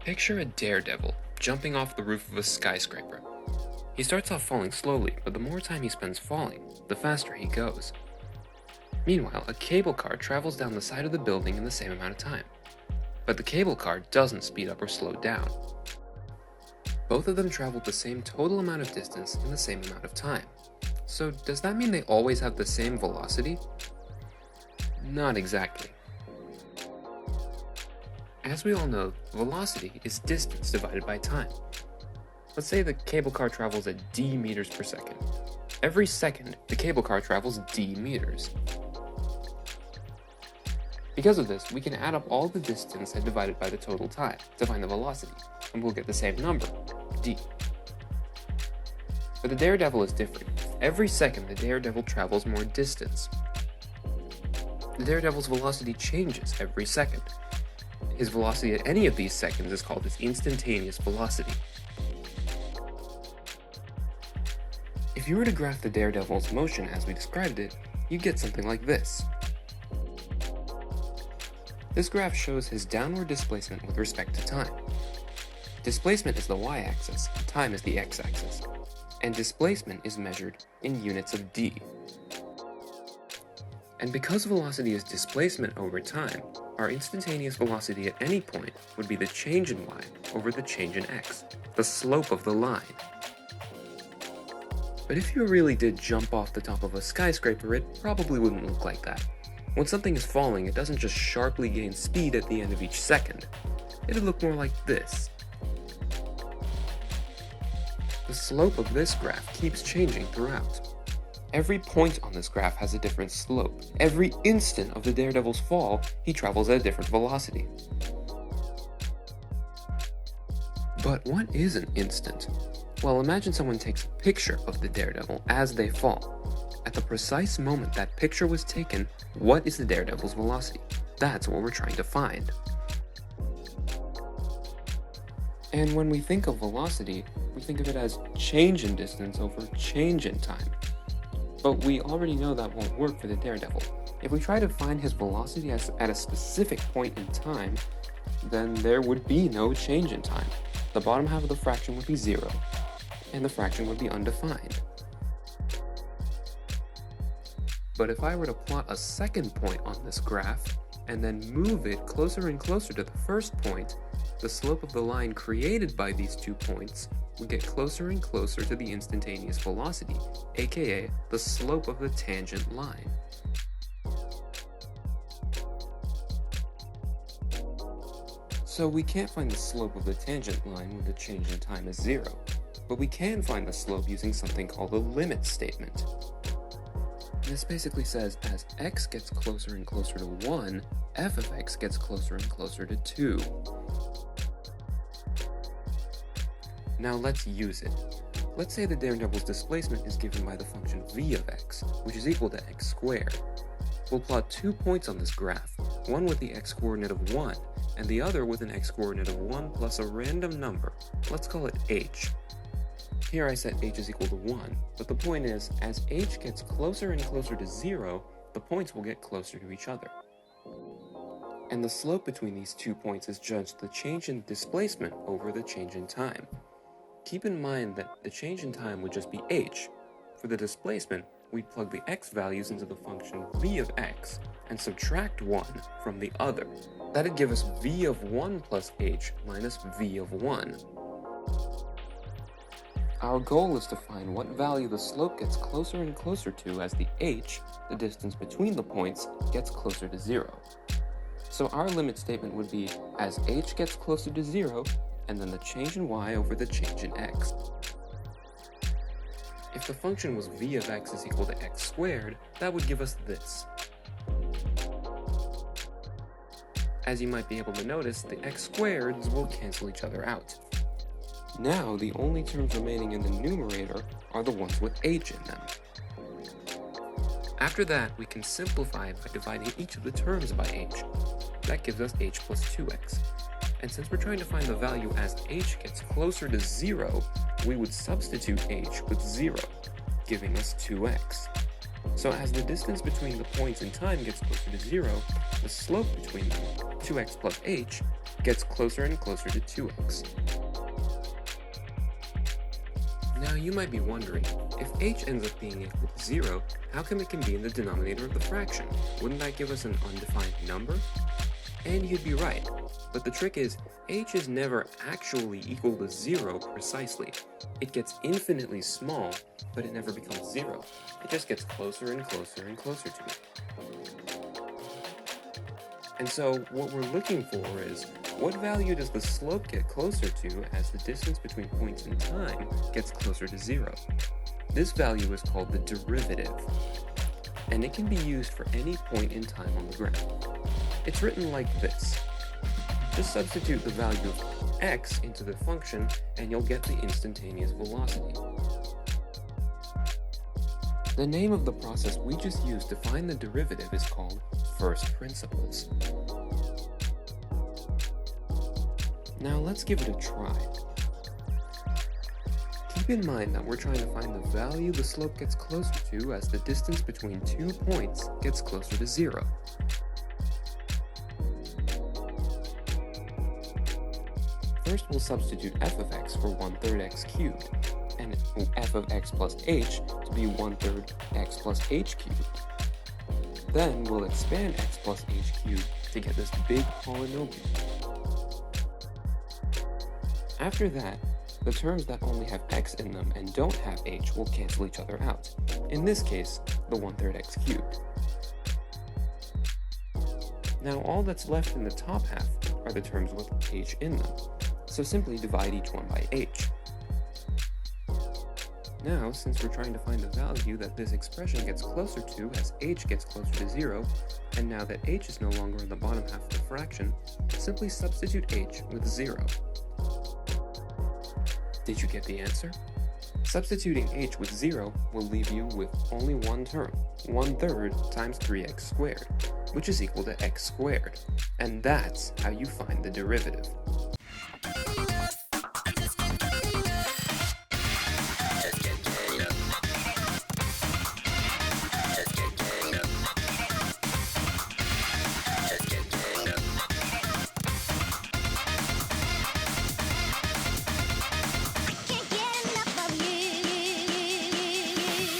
Picture a daredevil jumping off the roof of a skyscraper. He starts off falling slowly, but the more time he spends falling, the faster he goes. Meanwhile, a cable car travels down the side of the building in the same amount of time. But the cable car doesn't speed up or slow down. Both of them traveled the same total amount of distance in the same amount of time. So does that mean they always have the same velocity? Not exactly. As we all know, velocity is distance divided by time. Let's say the cable car travels at d meters per second. Every second, the cable car travels d meters. Because of this, we can add up all the distance and divide it by the total time to find the velocity, and we'll get the same number, d. But the daredevil is different. Every second, the daredevil travels more distance. The daredevil's velocity changes every second. His velocity at any of these seconds is called his instantaneous velocity. If you were to graph the daredevil's motion as we described it, you'd get something like this. This graph shows his downward displacement with respect to time. Displacement is the y-axis, time is the x-axis, and displacement is measured in units of d. And because velocity is displacement over time, our instantaneous velocity at any point would be the change in y over the change in x, the slope of the line. But if you really did jump off the top of a skyscraper, it probably wouldn't look like that. When something is falling, it doesn't just sharply gain speed at the end of each second. It'd look more like this. The slope of this graph keeps changing throughout. Every point on this graph has a different slope. Every instant of the daredevil's fall, he travels at a different velocity. But what is an instant? Well, imagine someone takes a picture of the daredevil as they fall. At the precise moment that picture was taken, what is the daredevil's velocity? That's what we're trying to find. And when we think of velocity, we think of it as change in distance over change in time. But we already know that won't work for the daredevil. If we try to find his velocity at a specific point in time, then there would be no change in time. The bottom half of the fraction would be 0, and the fraction would be undefined. But if I were to plot a second point on this graph, and then move it closer and closer to the first point, the slope of the line created by these 2 points would get closer and closer to the instantaneous velocity, aka the slope of the tangent line. So we can't find the slope of the tangent line when the change in time is 0, but we can find the slope using something called a limit statement. This basically says as x gets closer and closer to 1, f of x gets closer and closer to 2. Now let's use it. Let's say the daredevil's displacement is given by the function v of x, which is equal to x squared. We'll plot 2 points on this graph, one with the x-coordinate of 1, and the other with an x-coordinate of 1 plus a random number. Let's call it h. Here I set h is equal to 1, but the point is, as h gets closer and closer to 0, the points will get closer to each other. And the slope between these 2 points is just the change in displacement over the change in time. Keep in mind that the change in time would just be h. For the displacement, we'd plug the x values into the function v of x and subtract 1 from the other. That'd give us v of 1 plus h minus v of 1. Our goal is to find what value the slope gets closer and closer to as the h, the distance between the points, gets closer to 0. So our limit statement would be as h gets closer to 0, and then the change in y over the change in x. If the function was v of x is equal to x squared, that would give us this. As you might be able to notice, the x squareds will cancel each other out. Now, the only terms remaining in the numerator are the ones with h in them. After that, we can simplify by dividing each of the terms by h. That gives us h plus 2x. And since we're trying to find the value as h gets closer to 0, we would substitute h with 0, giving us 2x. So as the distance between the points in time gets closer to 0, the slope between them, 2x plus h, gets closer and closer to 2x. Now you might be wondering, if h ends up being equal to 0, how come it can be in the denominator of the fraction? Wouldn't that give us an undefined number? And you'd be right, but the trick is, h is never actually equal to 0 precisely. It gets infinitely small, but it never becomes 0. It just gets closer and closer and closer to it. And so what we're looking for is, what value does the slope get closer to as the distance between points in time gets closer to 0? This value is called the derivative, and it can be used for any point in time on the graph. It's written like this. Just substitute the value of x into the function, and you'll get the instantaneous velocity. The name of the process we just used to find the derivative is called first principles. Now let's give it a try. Keep in mind that we're trying to find the value the slope gets closer to as the distance between 2 points gets closer to 0. First, we'll substitute f of x for 1/3 x cubed, and f of x plus h to be 1/3 x plus h cubed. Then we'll expand x plus h cubed to get this big polynomial. After that, the terms that only have x in them and don't have h will cancel each other out. In this case, the 1/3 x cubed. Now all that's left in the top half are the terms with h in them, so simply divide each one by h. Now, since we're trying to find the value that this expression gets closer to as h gets closer to 0, and now that h is no longer in the bottom half of the fraction, simply substitute h with 0. Did you get the answer? Substituting h with 0 will leave you with only one term, 1/3 times 3x squared, which is equal to x squared. And that's how you find the derivative.